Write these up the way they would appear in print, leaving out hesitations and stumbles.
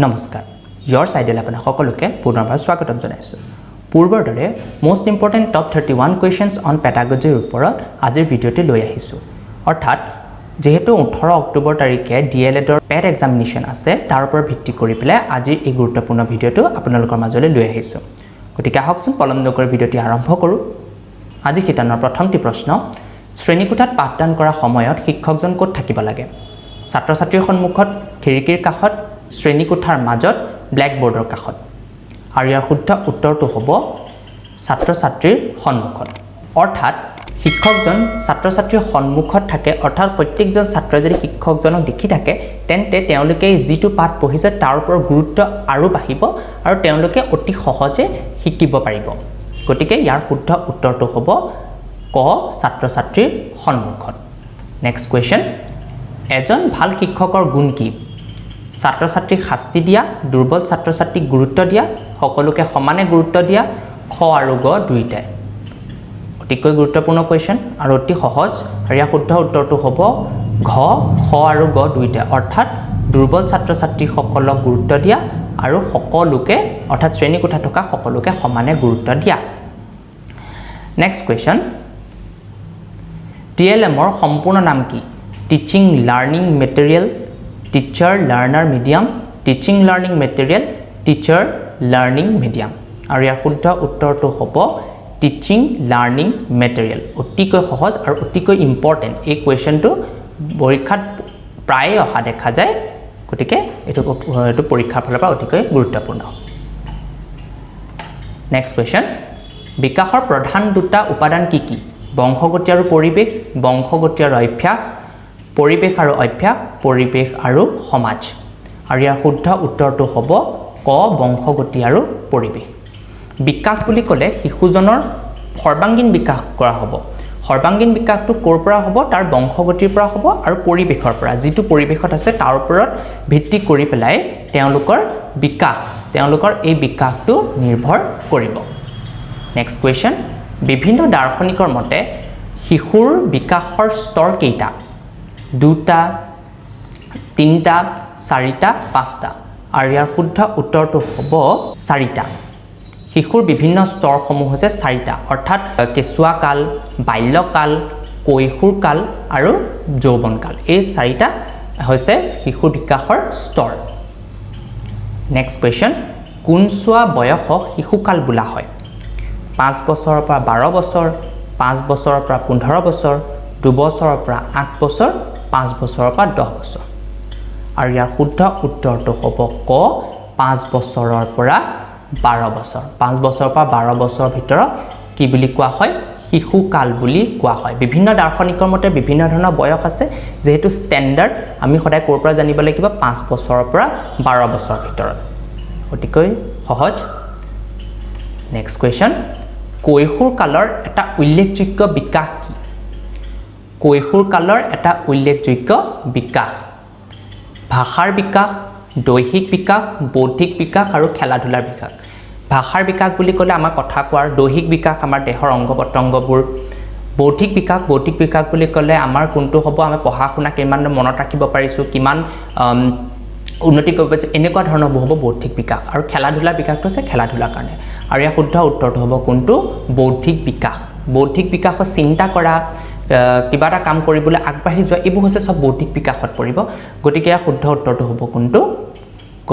নমস্কাৰ your side আপোনাৰ সকলোকে পুনৰবাৰ স্বাগতম জনাইছো পূৰ্বৰ দৰে most important top 31 questions on pedagogy ওপৰত আজিৰ ভিডিওটি লৈ আহিছো অৰ্থাৎ যেহেতু 18 অক্টোবৰ তাৰিখে D.El.Ed ৰ পেড এক্সামিনেশ্যন আছে তাৰ ওপৰত ভিত্তি কৰি পেলাই আজি এই গুৰুত্বপূৰ্ণ ভিডিওটো আপোনালোকৰ মাজলৈ লৈ আহিছো গতিকে আহকচোন পলম নকৰি ভিডিওটি আৰম্ভ কৰো আজি শিতানৰ প্ৰথমটি প্ৰশ্ন শ্ৰেণীকোঠাত পাঠদান কৰা সময়ত শিক্ষকজন ক'ত থাকিব লাগে ছাত্ৰ-ছাত্ৰীৰ সন্মুখত খিৰিকীৰ কাষত শ্ৰেণীকোঠাৰ মাজত ব্ল্যাকবোৰ্ডৰ কাষত আৰু ইয়াৰ শুদ্ধ উত্তৰটো হ'ব ছাত্ৰ-ছাত্ৰীৰ সন্মুখত অৰ্থাৎ শিক্ষকজন ছাত্ৰ-ছাত্ৰীৰ সন্মুখত থাকে অৰ্থাৎ প্ৰত্যেকজন ছাত্ৰই যদি শিক্ষকজনক দেখি থাকে তেন্তে তেওঁলোকে যিটো পাঠ পঢ়িছে তাৰ ওপৰত গুৰুত্ব আৰু বাঢ়িব আৰু তেওঁলোকে অতি সহজে শিকিব পাৰিব গতিকে ইয়াৰ শুদ্ধ উত্তৰটো হ'ব ক ছাত্ৰ-ছাত্ৰীৰ সন্মুখত নেক্সট কোৱেশ্চন এজন ভাল শিক্ষকৰ গুণ কি ছাত্ৰ-ছাত্ৰীক শাস্তি দিয়া দুৰ্বল ছাত্ৰ-ছাত্ৰীক গুৰুত্ব দিয়া সকলোকে সমানে গুৰুত্ব দিয়া খ আৰু গ দুইটাই অতিকৈ গুৰুত্বপূৰ্ণ কোৱেশ্চন আৰু অতি সহজ আৰু ইয়াৰ শুদ্ধ উত্তৰটো হ'ব ঘ খ আৰু গ দুইটাই অৰ্থাৎ দুৰ্বল ছাত্ৰ-ছাত্ৰীসকলক গুৰুত্ব দিয়া আৰু সকলোকে অৰ্থাৎ শ্ৰেণীকোঠাত থকা সকলোকে সমানে গুৰুত্ব দিয়া নেক্সট কোৱেশ্চন TLMৰ সম্পূৰ্ণ নাম কি teaching learning material teacher learner medium teaching learning material teacher learning medium আৰু ইয়াৰ শুদ্ধ উত্তৰটো হ'ব টিচিং লাৰ্নিং মেটেৰিয়েল অতিকৈ সহজ আৰু অতিকৈ ইম্পৰ্টেণ্ট এই কুৱেশ্যনটো পৰীক্ষাত প্ৰায়ে অহা দেখা যায় গতিকে এইটো পৰীক্ষাৰ ফালৰ পৰা অতিকৈ গুৰুত্বপূৰ্ণ নেক্সট কুৱেশ্যন বিকাশৰ প্ৰধান দুটা উপাদান কি কি বংশগতি আৰু পৰিৱেশ বংশগতি আৰু অভ্যাস পৰিৱেশ আৰু অভ্যাস পৰিৱেশ আৰু সমাজ আৰু ইয়াৰ শুদ্ধ উত্তৰটো হ'ব ক বংশগতি আৰু পৰিৱেশ বিকাশ বুলি ক'লে শিশুজনৰ সৰ্বাংগীন বিকাশ কৰা হ'ব সৰ্বাংগীন বিকাশটো ক'ৰ পৰা হ'ব তাৰ বংশগতিৰ পৰা হ'ব আৰু পৰিৱেশৰ পৰা যিটো পৰিৱেশত আছে তাৰ ওপৰত ভিত্তি কৰি পেলাই তেওঁলোকৰ এই বিকাশটো নিৰ্ভৰ কৰিব নেক্সট কুৱেশ্যন বিভিন্ন দাৰ্শনিকৰ মতে শিশুৰ বিকাশৰ স্তৰ কেইটা দুটা তিনিটা চাৰিটা পাঁচটা আৰু ইয়াৰ শুদ্ধ উত্তৰটো হ'ব চাৰিটা শিশুৰ বিভিন্ন স্তৰসমূহ হৈছে চাৰিটা অৰ্থাৎ কেঁচুৱা কাল বাল্যকাল কৈশোৰ কাল আৰু যৌৱন কাল এই চাৰিটা হৈছে শিশুৰ বিকাশৰ স্তৰ নেক্সট কুৱেশ্যন কোনছোৱা বয়সক শিশুকাল বোলা হয় 5 বছৰৰ পৰা 12 বছৰ 5 বছৰৰ পৰা 15 বছৰ 2 বছৰৰ পৰা 8 বছৰ 5 বছৰৰ পৰা 10 বছৰ আৰু ইয়াৰ শুদ্ধ উত্তৰটো হ'ব ক 5 বছৰৰ পৰা 12 বছৰ 5 বছৰৰ পৰা 12 বছৰৰ ভিতৰত কি বুলি কোৱা হয় শিশুকাল বুলি কোৱা হয় বিভিন্ন দাৰ্শনিকৰ মতে বিভিন্ন ধৰণৰ বয়স আছে যেহেতু ষ্টেণ্ডাৰ্ড আমি সদায় ক'ৰ পৰা জানিব লাগিব 5 বছৰৰ পৰা 12 বছৰৰ ভিতৰত অতিকৈ সহজ নেক্সট কুৱেশ্যন কৈশোৰ কালৰ এটা উল্লেখযোগ্য বিকাশ কি কৈশোৰ কালৰ এটা উল্লেখযোগ্য বিকাশ ভাষাৰ বিকাশ দৈহিক বিকাশ বৌদ্ধিক বিকাশ আৰু খেলা-ধূলাৰ বিকাশ ভাষাৰ বিকাশ বুলি ক'লে আমাৰ কথা কোৱাৰ দৈহিক বিকাশ আমাৰ দেহৰ অংগ পতংগবোৰ বৌদ্ধিক বিকাশ বুলি ক'লে আমাৰ কোনটো হ'ব আমি পঢ়া শুনা কিমান মনত ৰাখিব পাৰিছোঁ কিমান উন্নতি কৰিব পাৰিছোঁ এনেকুৱা ধৰণৰ হ'ব বৌদ্ধিক বিকাশ আৰু খেলা-ধূলাৰ বিকাশটো হৈছে খেলা-ধূলাৰ কাৰণে আৰু ইয়াৰ শুদ্ধ উত্তৰটো হ'ব কোনটো বৌদ্ধিক বিকাশত চিন্তা কৰা কিবা এটা কাম কৰিবলৈ আগবাঢ়ি যোৱা এইবোৰ হৈছে সব বৌদ্ধিক বিকাশত পৰিব গতিকে ইয়াৰ শুদ্ধ উত্তৰটো হ'ব কোনটো গ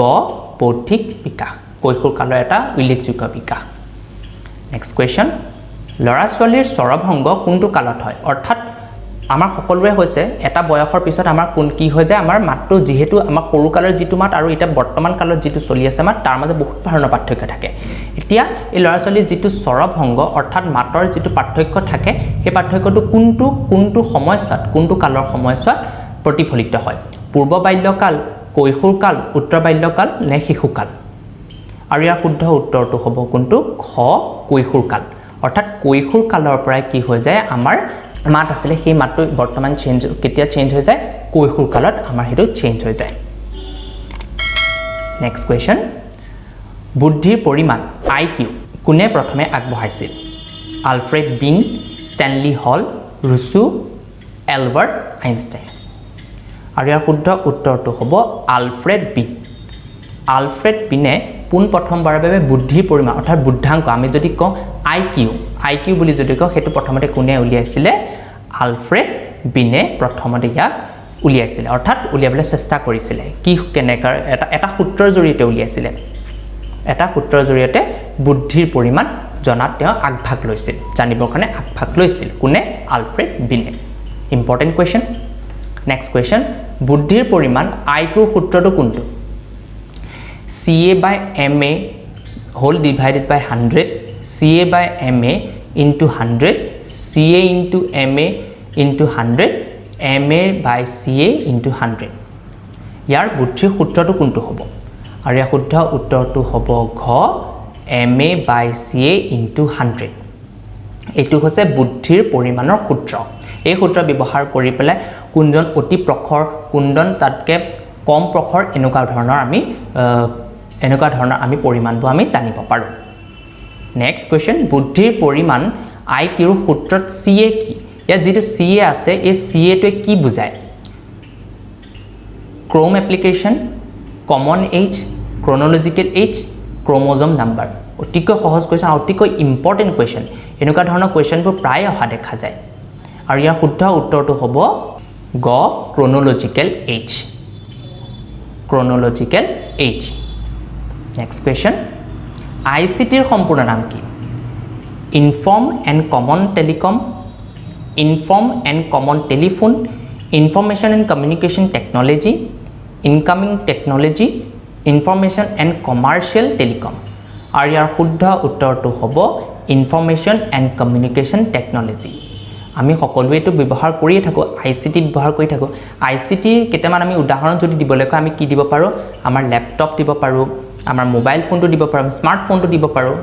বৌদ্ধিক বিকাশ কৈশোৰ কালৰ এটা উল্লেখযোগ্য বিকাশ নেক্সট কুৱেশ্যন ল'ৰা ছোৱালীৰ স্বৰভংগ কোনটো কালত হয় অৰ্থাৎ আমাৰ সকলোৰে হৈছে এটা বয়সৰ পিছত আমাৰ কি হৈ যায় আমাৰ মাতটো যিহেতু আমাৰ সৰু কালৰ যিটো মাত আৰু এটা বৰ্তমান কালত যিটো চলি আছে মাত তাৰ মাজত বহুত ধৰণৰ পাৰ্থক্য থাকে এতিয়া এই ল'ৰা ছোৱালীৰ যিটো স্বৰভংগ অৰ্থাৎ মাতৰ যিটো পাৰ্থক্য থাকে সেই পাৰ্থক্যটো কোনটো সময়ছোৱাত কোনটো কালৰ সময়ছোৱাত প্ৰতিফলিত হয় পূৰ্ব বাল্যকাল কৈশোৰ কাল উত্তৰ বাল্যকাল নে শিশুকাল আৰু ইয়াৰ শুদ্ধ উত্তৰটো হ'ব কোনটো খ কৈশোৰ কাল অৰ্থাৎ কৈশোৰ কালৰ পৰাই কি হৈ যায় আমাৰ মাত আছিলে সেই মাতটো বৰ্তমান কেতিয়া চেঞ্জ হৈ যায় কৈশোৰ কালত আমাৰ সেইটো চেঞ্জ হৈ যায় নেক্সট কুৱেশ্যন বুদ্ধিৰ পৰিমাণ IQ কোনে প্ৰথমে আগবঢ়াইছিল আলফ্ৰেড বিন ষ্টেনলি হল ৰুছু এলবাৰ্ট আইনষ্টাইন আৰু ইয়াৰ শুদ্ধ উত্তৰটো হ'ব আলফ্ৰেড বিন আলফ্ৰেড বিনে পোন প্ৰথমবাৰৰ বাবে বুদ্ধিৰ পৰিমাণ অৰ্থাৎ বুদ্ধাংক আমি যদি কওঁ আইকিউ বুলি যদি কওঁ সেইটো প্ৰথমতে কোনে উলিয়াইছিলে আলফ্ৰেড বিনে প্ৰথমতে ইয়াক উলিয়াইছিলে অৰ্থাৎ উলিয়াবলৈ চেষ্টা কৰিছিলে কি কেনেকাৰ এটা সূত্ৰৰ জৰিয়তে উলিয়াইছিলে এটা সূত্ৰৰ জৰিয়তে বুদ্ধিৰ পৰিমাণ জনাত তেওঁ আগভাগ লৈছিল জানিবৰ কাৰণে আগভাগ লৈছিল কোনে আলফ্ৰেড বিনে ইম্পৰ্টেণ্ট কুৱেশ্যন নেক্সট কুৱেশ্যন বুদ্ধিৰ পৰিমাণ আইকিউৰ সূত্ৰটো কোনটো CA/MA whole divided by 100 CA/MA into 100 CA into MA into 100 MA/CA into 100 ইয়াৰ বুদ্ধিৰ সূত্ৰটো কোনটো হ'ব আৰু ইয়াৰ শুদ্ধ উত্তৰটো হ'ব ঘ MA/CA into 100 এইটো হৈছে বুদ্ধিৰ পৰিমাণৰ সূত্ৰ এই সূত্ৰ ব্যৱহাৰ কৰি পেলাই কোনজন অতি প্ৰখৰ কোনজন তাতকে কম প্ৰখৰ এনেকুৱা ধৰণৰ আমি পৰিমাণটো আমি জানিব পাৰোঁ নেক্সট কুৱেশ্যন বুদ্ধিৰ পৰিমাণ আইকিউৰ সূত্ৰত CA কি ইয়াত যেটো CA আছে এই CA টোৱে কি বুজায় chrome application common age chronological age chromosome number অতিকৈ সহজ কুৱেশ্যন অতিকৈ ইম্পৰ্টেণ্ট কুৱেশ্যন এনেকুৱা ধৰণৰ কুৱেশ্যনবোৰ প্ৰায় অহা দেখা যায় আৰু ইয়াৰ শুদ্ধ উত্তৰটো হ'ব গ ক্ৰনলজিক্যাল এজ নেক্সট কুৱেশ্যন ICTৰ সম্পূৰ্ণ নাম কি inform and common telecom inform and common telephone information and communication technology incoming technology information and commercial telecom আৰু ইয়াৰ শুদ্ধ উত্তৰটো হ'ব ইনফৰমেশ্যন এণ্ড কমিউনিকেশ্যন টেকনলজি আমি সকলোৱেটো ব্যৱহাৰ কৰিয়ে থাকোঁ ICT ব্যৱহাৰ কৰি থাকোঁ ICT কেইটামান আমি উদাহৰণ যদি দিবলৈ কওঁ আমি কি দিব পাৰোঁ আমাৰ লেপটপ দিব পাৰোঁ আমাৰ মোবাইল ফোনটো দিব পাৰোঁ স্মাৰ্টফোনটো দিব পাৰোঁ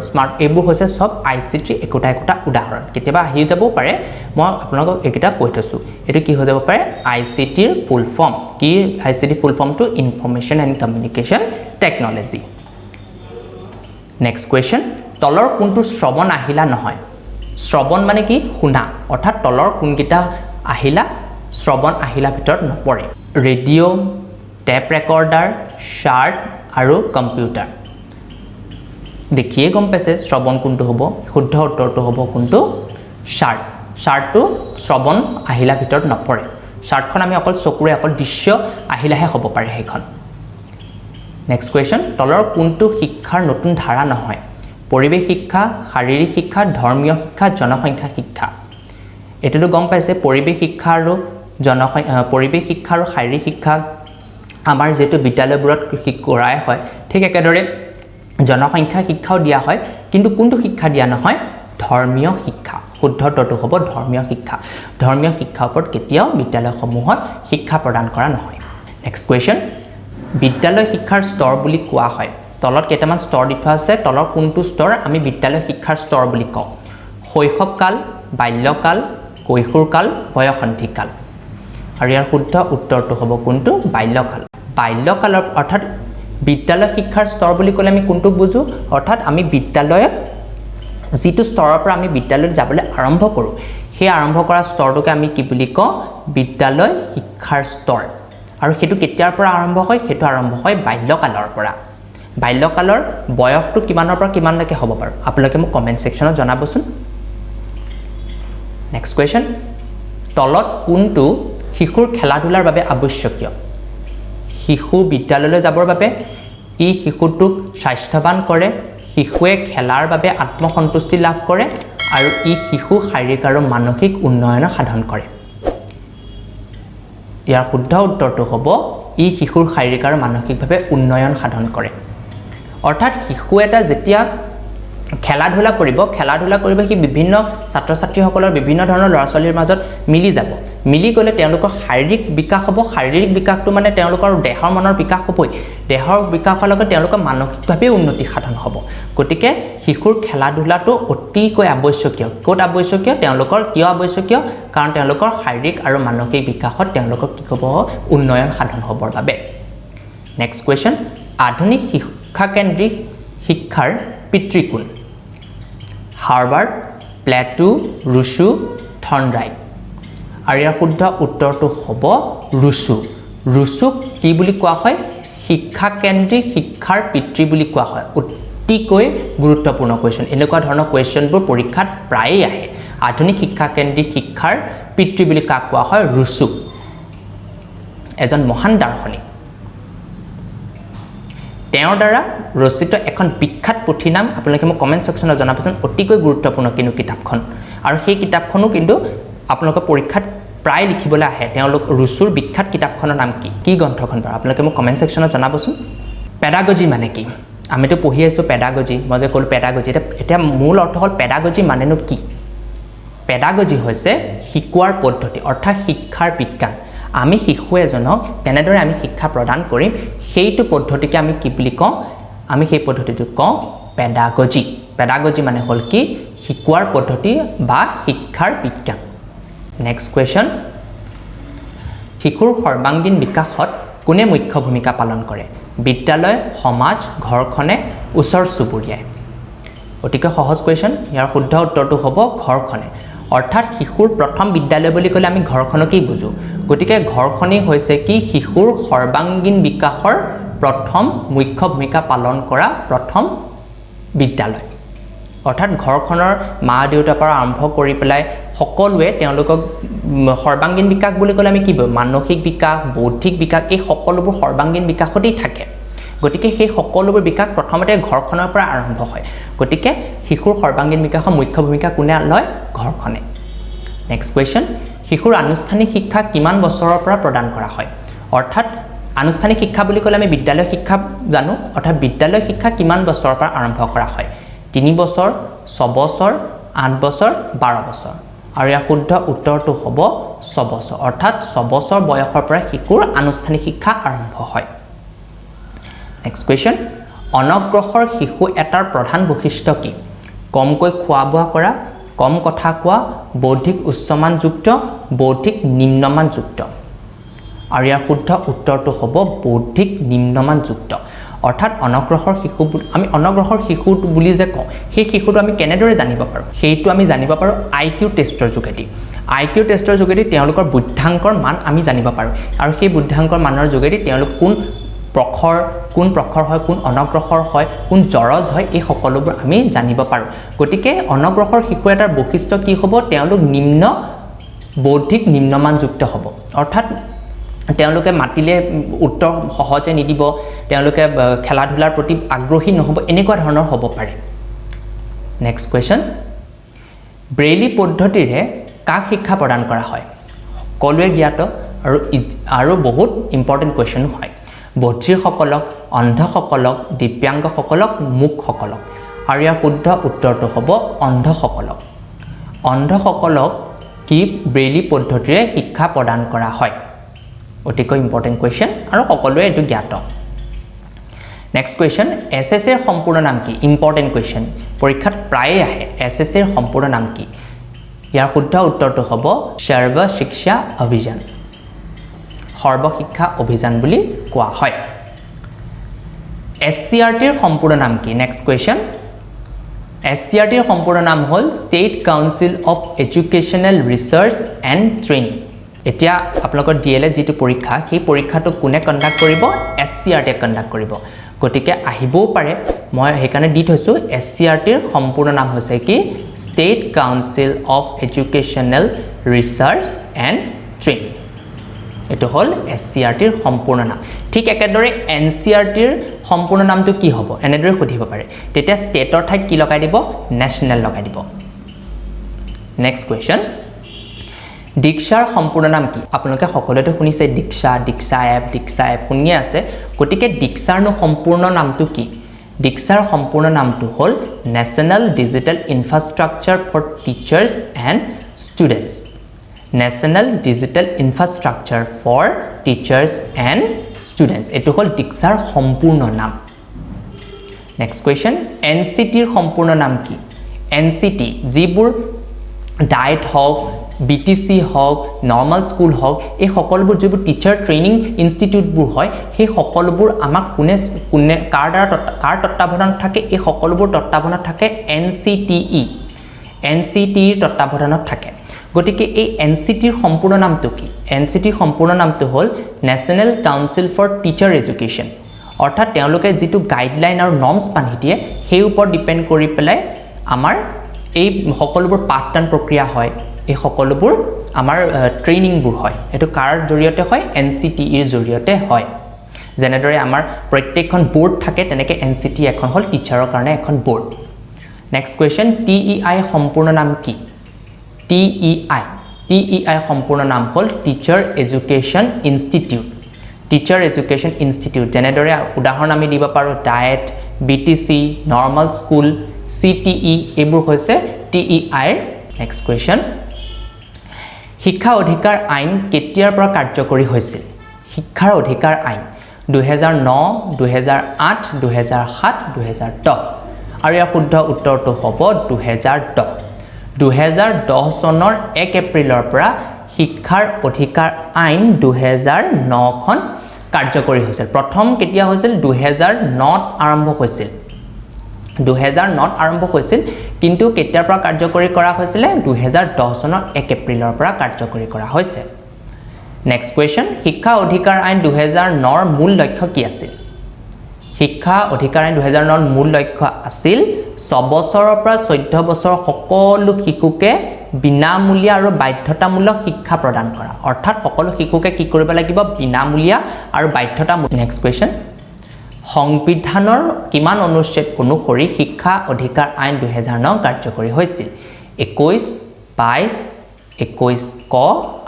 এইবোৰ হৈছে সব ICT একোটা উদাহৰণ কেতিয়াবা আহি যাব পাৰে মই আপোনালোকক এইকেইটা কৈ থৈছোঁ এইটো কি হৈ যাব পাৰে ICTৰ ফুল ফৰ্ম কি ICT ফুল ফৰ্মটো information and communication technology next question তলৰ কোনটো শ্ৰৱণ আহিলা নহয় শ্ৰৱণ মানে কি শুনা অৰ্থাৎ তলৰ কোনকেইটা আহিলা শ্ৰৱণ আহিলা ভিতৰত নপৰে ৰেডিঅ' টেপ ৰেকৰ্ডাৰ চাৰ্ট আৰু কম্পিউটাৰ দেখিয়ে গম পাইছে শ্ৰৱণ কোনটো হ'ব শুদ্ধ উত্তৰটো হ'ব কোনটো চাৰ্টটো শ্ৰৱণ আহিলা ভিতৰত নপৰে চাৰ্টখন আমি অকল চকুৰে অকল দৃশ্য আহিলাহে হ'ব পাৰে সেইখন নেক্সট কুৱেশ্যন তলৰ কোনটো শিক্ষাৰ নতুন ধাৰা নহয় পৰিৱেশ শিক্ষা শাৰীৰিক শিক্ষা ধৰ্মীয় শিক্ষা জনসংখ্যা শিক্ষা এটোটো গম পাইছে পৰিৱেশ শিক্ষা আৰু শাৰীৰিক শিক্ষা আমাৰ যেটো বিদ্যালয়বোৰত কৰাই হয় ঠিক একেদৰে জনসংখ্যা শিক্ষাও দিয়া হয় কিন্তু কোনটো শিক্ষা দিয়া নহয় ধৰ্মীয় শিক্ষা শুদ্ধ উত্তৰটো হ'ব ধৰ্মীয় শিক্ষা ওপৰত কেতিয়াও বিদ্যালয়সমূহত শিক্ষা প্ৰদান কৰা নহয় নেক্সট কুৱেশ্যন বিদ্যালয় শিক্ষাৰ স্তৰ বুলি কোৱা হয় তলত কেইটামান স্তৰ দি থোৱা আছে তলৰ কোনটো স্তৰ আমি বিদ্যালয় শিক্ষাৰ স্তৰ বুলি কওঁ শৈশৱকাল বাল্যকাল কৈশোৰকাল বয়সন্ধিকাল আৰু ইয়াৰ শুদ্ধ উত্তৰটো হ'ব কোনটো বাল্যকালৰ অৰ্থাৎ বিদ্যালয় শিক্ষাৰ স্তৰ বুলি ক'লে আমি কোনটো বুজো অৰ্থাৎ আমি বিদ্যালয়ত যিটো স্তৰৰ পৰা আমি বিদ্যালয়ত যাবলৈ আৰম্ভ কৰোঁ সেই আৰম্ভ কৰা স্তৰটোকে আমি কি বুলি কওঁ বিদ্যালয় শিক্ষাৰ স্তৰ আৰু সেইটো কেতিয়াৰ পৰা আৰম্ভ হয় সেইটো আৰম্ভ হয় বাল্যকালৰ পৰা বাল্যকালৰ বয়সটো কিমানৰ পৰা কিমানলৈকে হ'ব বাৰু আপোনালোকে মোক কমেন্ট সেকশনত জনাবচোন নেক্সট কুৱেশ্যন তলত কোনটো শিশুৰ খেলা ধূলাৰ বাবে আৱশ্যকীয় শিশু বিদ্যালয়লৈ যাবৰ বাবে ই শিশুটোক স্বাস্থ্যৱান কৰে শিশুৱে খেলাৰ বাবে আত্মসন্তুষ্টি লাভ কৰে আৰু ই শিশু শাৰীৰিক আৰু মানসিক উন্নয়ন সাধন কৰে ইয়াৰ শুদ্ধ উত্তৰটো হ'ব ই শিশুৰ শাৰীৰিক আৰু মানসিকভাৱে উন্নয়ন সাধন কৰে অৰ্থাৎ শিশু এটা যেতিয়া খেলা ধূলা কৰিব কি বিভিন্ন ছাত্ৰ ছাত্ৰীসকলৰ বিভিন্ন ধৰণৰ ল'ৰা ছোৱালীৰ মাজত মিলি গ'লে তেওঁলোকৰ শাৰীৰিক বিকাশ হ'ব শাৰীৰিক বিকাশটো মানে তেওঁলোকৰ দেহৰ মনৰ বিকাশ হ'বই দেহৰ বিকাশৰ লগত তেওঁলোকৰ মানসিকভাৱে উন্নতি সাধন হ'ব গতিকে শিশুৰ খেলা ধূলাটো অতিকৈ আৱশ্যকীয় ক'ত আৱশ্যকীয় তেওঁলোকৰ কিয় আৱশ্যকীয় কাৰণ তেওঁলোকৰ শাৰীৰিক আৰু মানসিক বিকাশত তেওঁলোকৰ কি হ'ব উন্নয়ন সাধন হ'বৰ বাবে নেক্সট কুৱেশ্যন আধুনিক শিক্ষাকেন্দ্ৰিক শিক্ষাৰ পিতৃকুল হাৰ্ভাৰ্ড প্লেটো ৰুছু থৰ্নডাইক আৰু ইয়াৰ শুদ্ধ উত্তৰটো হ'ব ৰুছুক কি বুলি কোৱা হয় শিক্ষা কেন্দ্ৰিক শিক্ষাৰ পিতৃ বুলি কোৱা হয় অতিকৈ গুৰুত্বপূৰ্ণ কোৱেশ্চন এনেকুৱা ধৰণৰ কোৱেশ্চনবোৰ পৰীক্ষাত প্ৰায়ে আহে আধুনিক শিক্ষা কেন্দ্ৰিক শিক্ষাৰ পিতৃ বুলি কাক কোৱা হয় ৰুছু এজন মহান দাৰ্শনিক তেওঁৰ দ্বাৰা ৰচিত এখন বিখ্যাত পুথি নাম আপোনালোকে মোক কমেন্ট সেকশনত জনাবচোন অতিকৈ গুৰুত্বপূৰ্ণ কিনো কিতাপখন আৰু সেই কিতাপখনো কিন্তু আপোনালোকৰ পৰীক্ষাত প্ৰায় লিখিবলৈ আহে তেওঁলোক ৰুছুৰ বিখ্যাত কিতাপখনৰ নাম কি গ্ৰন্থখন বাৰু আপোনালোকে মোক কমেন্ট সেকশনত জনাবচোন পেডাগজি মানে কি আমিতো পঢ়ি আছো পেডাগজি মই যে কল পেডাগজি এটা মূল অৰ্থ হল পেডাগজি মানেনো কি পেডাগজি হৈছে শিকোৱাৰ পদ্ধতি অৰ্থাৎ শিক্ষাৰ বিজ্ঞান আমি শিশু এজনক কেনেদৰে আমি শিক্ষা প্ৰদান কৰিম সেইটো পদ্ধতিকে আমি কি বুলি কওঁ আমি সেই পদ্ধতিটো কওঁ পেডাগজি মানে হল কি শিকোৱাৰ পদ্ধতি বা শিক্ষাৰ বিজ্ঞান নেক্সট কোৱেশ্চন শিশুৰ সৰ্বাঙ্গীন বিকাশত কোনে মুখ্য ভূমিকা পালন কৰে বিদ্যালয় সমাজ ঘৰখনে ওচৰ চুবুৰীয়াই অতিকৈ সহজ কোৱেশ্চন ইয়াৰ শুদ্ধ উত্তৰটো হ'ব ঘৰখনে অৰ্থাৎ শিশুৰ প্ৰথম বিদ্যালয় বুলি ক'লে আমি ঘৰখনকেই বুজো গতিকে ঘৰখনেই হৈছে কি শিশুৰ সৰ্বাঙ্গীন বিকাশৰ প্ৰথম মুখ্য ভূমিকা পালন কৰা প্ৰথম বিদ্যালয় অৰ্থাৎ ঘৰখনৰ মা দেউতাৰ পৰা আৰম্ভ কৰি পেলাই সকলোৱে তেওঁলোকক সৰ্বাঙ্গীন বিকাশ বুলি ক'লে আমি কি বুজো মানসিক বিকাশ বৌদ্ধিক বিকাশ এই সকলোবোৰ সৰ্বাঙ্গীন বিকাশতেই থাকে গতিকে সেই সকলোবোৰ বিকাশ প্ৰথমতে ঘৰখনৰ পৰা আৰম্ভ হয় গতিকে শিশুৰ সৰ্বাঙ্গীন বিকাশৰ মুখ্য ভূমিকা কোনে লয় ঘৰখনে নেক্সট কোৱেশ্চন শিশুৰ আনুষ্ঠানিক শিক্ষা কিমান বছৰৰ পৰা প্ৰদান কৰা হয় অৰ্থাৎ আনুষ্ঠানিক শিক্ষা বুলি ক'লে আমি বিদ্যালয় শিক্ষা জানো অৰ্থাৎ বিদ্যালয় শিক্ষা কিমান বছৰৰ পৰা আৰম্ভ কৰা হয় 3 বছৰ 6 বছৰ 8 বছৰ 12 বছৰ আৰু ইয়াৰ শুদ্ধ উত্তৰটো হ'ব 6 বছৰ অৰ্থাৎ 6 বছৰ বয়সৰ পৰা শিশুৰ আনুষ্ঠানিক শিক্ষা আৰম্ভ হয় নেক্সট কোৱেশ্চন অনগ্ৰসৰ শিশু এটাৰ প্ৰধান বৈশিষ্ট্য কি কমকৈ খোৱা বোৱা কৰা কম কথা কোৱা বৌদ্ধিক উচ্চমানযুক্ত বৌদ্ধিক নিম্নমানযুক্ত আৰু ইয়াৰ শুদ্ধ উত্তৰটো হ'ব বৌদ্ধিক নিম্নমানযুক্ত অৰ্থাৎ অনগ্ৰসৰ শিশু আমি অনগ্ৰসৰ শিশু বুলি যে কওঁ সেই শিশুটো আমি কেনেদৰে জানিব পাৰোঁ সেইটো আমি জানিব পাৰোঁ আইকিউ টেষ্টৰ যোগেদি আইকিউ টেষ্টৰ যোগেদি তেওঁলোকৰ বুদ্ধাংকৰ মান আমি জানিব পাৰোঁ আৰু সেই বুদ্ধাংকৰ মানৰ যোগেদি তেওঁলোক কোন প্ৰখৰ হয় কোন অনগ্ৰসৰ হয় কোন জৰজ হয় এই সকলোবোৰ আমি জানিব পাৰোঁ গতিকে অনগ্ৰসৰ শিশু এটাৰ বৈশিষ্ট্য কি হ'ব তেওঁলোক নিম্ন বৌদ্ধিক নিম্নমানযুক্ত হ'ব অৰ্থাৎ তেওঁলোকে মাতিলে উত্তৰ সহজে নিদিব তেওঁলোকে খেলা ধূলাৰ প্ৰতি আগ্ৰহী নহ'ব এনেকুৱা ধৰণৰ হ'ব পাৰে নেক্সট কোৱেশ্চন ব্ৰেইলি পদ্ধতিৰে কাক শিক্ষা প্ৰদান কৰা হয় সকলোৱে জ্ঞাত আৰু বহুত ইম্পৰ্টেণ্ট কোৱেশ্চন হয় বধিৰসকলক অন্ধসকলক দিব্যাংগসকলক মুকসকলক আৰু ইয়াৰ শুদ্ধ উত্তৰটো হ'ব অন্ধসকলক কি ব্ৰেইলি পদ্ধতিৰে শিক্ষা প্ৰদান কৰা হয় অতিকৈ ইম্পৰ্টেণ্ট কোৱেশ্চন আৰু সকলোৱে এইটো জ্ঞাত নেক্সট কোৱেশ্চন এছএছএৰ সম্পূৰ্ণ নাম কি ইম্পৰ্টেণ্ট কোৱেশ্চন পৰীক্ষাত প্ৰায়ে আহে এছএছএৰ সম্পূৰ্ণ নাম কি ইয়াৰ শুদ্ধ উত্তৰটো হ'ব সৰ্ব শিক্ষা অভিযান সৰ্বশিক্ষা অভিযান বুলি কোৱা হয় SCERTৰ সম্পূৰ্ণ নাম কি নেক্সট কোৱেশ্চন SCERTৰ সম্পূৰ্ণ নাম হ'ল state council of educational research and training এতিয়া আপোনালোকৰ D.El.Ed যিটো পৰীক্ষা সেই পৰীক্ষাটো কোনে কণ্ডাক্ট কৰিব SCERTে কণ্ডাক্ট কৰিব গতিকে আহিবও পাৰে মই সেইকাৰণে দি থৈছোঁ SCERTৰ সম্পূৰ্ণ নাম হৈছে কি state council of educational research and training এটো হল SCERTৰ সম্পূৰ্ণ নাম ঠিক একেদৰে NCERTৰ সম্পূৰ্ণ নামটো কি হ'ব এনেদৰে সুধিব পাৰে তেতিয়া ষ্টেটৰ ঠাইত কি লগাই দিব নেশ্যনেল লগাই দিব নেক্সট কোৱেশ্চন দীক্ষাৰ সম্পূৰ্ণ নাম কি আপোনালোকে সকলোতে শুনিছে দীক্ষা এপ শুনিয়ে আছে গতিকে দীক্ষাৰ সম্পূৰ্ণ নামটো কি দীক্ষাৰ সম্পূৰ্ণ নামটো হ'ল national digital infrastructure for teachers and students national digital infrastructure for teachers and students এটো হ'ল দীক্ষাৰ সম্পূৰ্ণ নাম নেক্সট কোৱেশ্চন NCTৰ সম্পূৰ্ণ নাম কি NCT যিবোৰ ডায়েট হওক BTC হওক নৰ্মাল স্কুল হওক এই সকলোবোৰ যিবোৰ টিচাৰ ট্ৰেইনিং ইনষ্টিটিউটবোৰ হয় সেই সকলোবোৰ আমাক কোনে কাৰ তত্ত্বাৱধানত থাকে এই সকলোবোৰ তত্ত্বাৱধানত থাকে NCTৰ তত্ত্বাৱধানত থাকে গতিকে এই NCTৰ সম্পূৰ্ণ নামটো কি NCTৰ সম্পূৰ্ণ নামটো হ'ল national council for teacher education অৰ্থাৎ তেওঁলোকে যেটো গাইডলাইন আৰু নৰ্মছ বান্ধি দিয়ে সেই ওপৰত ডিপেন্ড কৰি পেলাই আমাৰ এই সকলোবোৰ পাঠদান প্ৰক্ৰিয়া হয় এই সকলোবোৰ আমাৰ ট্ৰেইনিংবোৰ হয় এটো কাৰ জৰিয়তে হয় এনচিটিৰ জৰিয়তে হয় যেনেদৰে আমাৰ প্ৰত্যেকখন বোৰ্ড থাকে তেনেকৈ এনচিটি এখন হল টিচাৰৰ কাৰণে এখন বোৰ্ড নেক্সট কোৱেশ্চন টিইআই সম্পূৰ্ণ নাম কি টিইআই সম্পূৰ্ণ নাম হল teacher education institute teacher education institute যেনেদৰে উদাহৰণ আমি দিব পাৰো DIET BTC normal school CTE এইবোৰ হৈছে টিইআই নেক্সট কোৱেশ্চন শিক্ষা অধিকাৰ আইন কেতিয়াৰ পৰা কাৰ্যকৰী হৈছিল শিক্ষাৰ অধিকাৰ আইন 2009 2008 2007 2010 আৰু ইয়াৰ শুদ্ধ উত্তৰটো হ'ব 2010 2010 চনৰ 1 এপ্ৰিলৰ পৰা শিক্ষাৰ অধিকাৰ আইন 2009 খন কাৰ্যকৰী হৈছিল প্ৰথম কেতিয়া হৈছিল 2009 আৰম্ভ হৈছিল 2009 আৰম্ভ হৈছিল কিন্তু কেতিয়াৰ পৰা কাৰ্যকৰী কৰা হৈছিল 2010 চনৰ 1 এপ্ৰিলৰ পৰা কাৰ্যকৰী কৰা হৈছে নেক্সট কোৱেশ্চন শিক্ষা অধিকাৰ আইন 2009 ৰ মূল লক্ষ্য কি আছিল শিক্ষা অধিকাৰ আইন 2009 ৰ মূল লক্ষ্য আছিল 6 বছৰৰ পৰা 14 বছৰ সকলো শিশুকে বিনামূলীয়া আৰু বাধ্যতামূলক শিক্ষা প্ৰদান কৰা অৰ্থাৎ সকলো শিশুকে কি কৰিব লাগিব বিনামূলীয়া আৰু বাধ্যতামূলক নেক্সট কোৱেশ্চন সংবিধানৰ কিমান অনুচ্ছেদ অনুসৰি শিক্ষা অধিকাৰ আইন 2009 কাৰ্যকৰী হৈছিল 21 22 21 ক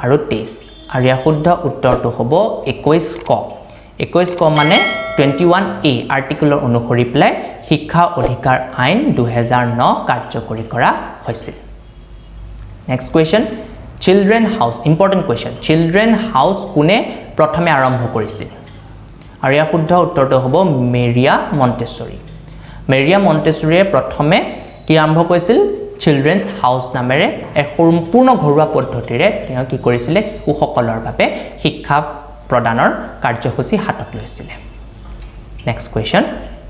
আৰু 23 আৰু ইয়াৰ শুদ্ধ উত্তৰটো হ'ব 21 ক মানে 21A আৰ্টিকলৰ অনুসৰি প্লাই শিক্ষা অধিকাৰ আইন 2009 কাৰ্যকৰী কৰা হৈছিল নেক্সট কোৱেশ্চন চিলড্ৰেন হাউস ইম্পৰ্টেন্ট কোৱেশ্চন চিলড্ৰেন হাউস কোনে প্ৰথমে আৰম্ভ কৰিছিল আৰু ইয়াৰ শুদ্ধ উত্তৰটো হ'ব মেৰিয়া মন্টেছৰীয়ে প্ৰথমে কি আৰম্ভ কৰিছিল চিলড্ৰেনছ হাউস নামেৰে এক সম্পূৰ্ণ ঘৰুৱা পদ্ধতিৰে তেওঁ কি কৰিছিল শিশুসকলৰ বাবে শিক্ষা প্ৰদানৰ কাৰ্যসূচী হাতত লৈছিল নেক্সট কোৱেশ্চন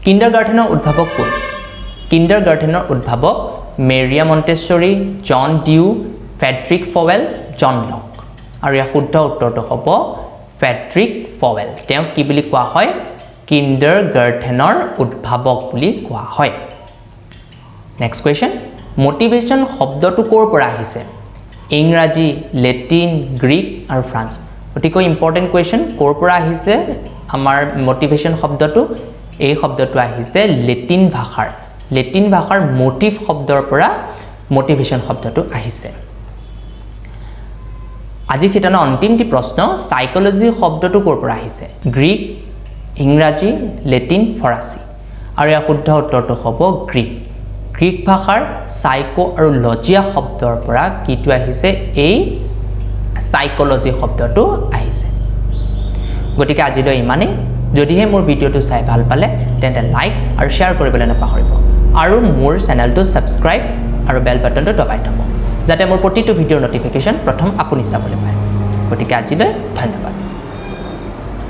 কিণ্ডাৰগাৰ্টেনৰ উদ্ভাৱক কোন কিণ্ডাৰগাৰ্টেনৰ উদ্ভাৱক Maria Montessori John Dewey Friedrich Froebel John Locke আৰু ইয়াৰ শুদ্ধ উত্তৰটো হ'ব ফেড্ৰিক ফৱেল তেওঁ কি বুলি কোৱা হয় কিণ্ডাৰগাৰ্টেনৰ উদ্ভাৱক বুলি কোৱা হয় নেক্সট কোৱেশ্চন মোটিভেশ্যন শব্দটো ক'ৰ পৰা আহিছে ইংৰাজী লেটিন গ্ৰীক আৰু ফ্ৰান্স অতিকৈ ইম্পৰ্টেন্ট কোৱেশ্চন ক'ৰ পৰা আহিছে আমাৰ মোটিভেশ্যন শব্দটো এই শব্দটো আহিছে লেটিন ভাষাৰ মোটিভ শব্দৰ পৰা মোটিভেশ্যন শব্দটো আহিছে আজি শিতানৰ অন্তিমটি প্ৰশ্ন সাইকোলজি শব্দটো ক'ৰ পৰা আহিছে গ্ৰীক ইংৰাজী লেটিন ফৰাচী আৰু ইয়াৰ শুদ্ধ উত্তৰটো হ'ব গ্ৰীক ভাষাৰ সাইকো আৰু লজিয়া শব্দৰ পৰা কিটো আহিছে এই সাইকোলজি শব্দটো আহিছে গতিকে আজিলৈ ইমানেই যদিহে মোৰ ভিডিওটো চাই ভাল পালে তেন্তে লাইক আৰু শ্বেয়াৰ কৰিবলৈ নাপাহৰিব আৰু মোৰ চেনেলটো সাবস্ক্ৰাইব আৰু বেল বাটনটো দবাই থব যাতে মোৰ প্ৰতিটো ভিডিওৰ নটিফিকেশ্যন প্ৰথম আপুনি চাবলৈ পায় গতিকে আজিলৈ ধন্যবাদ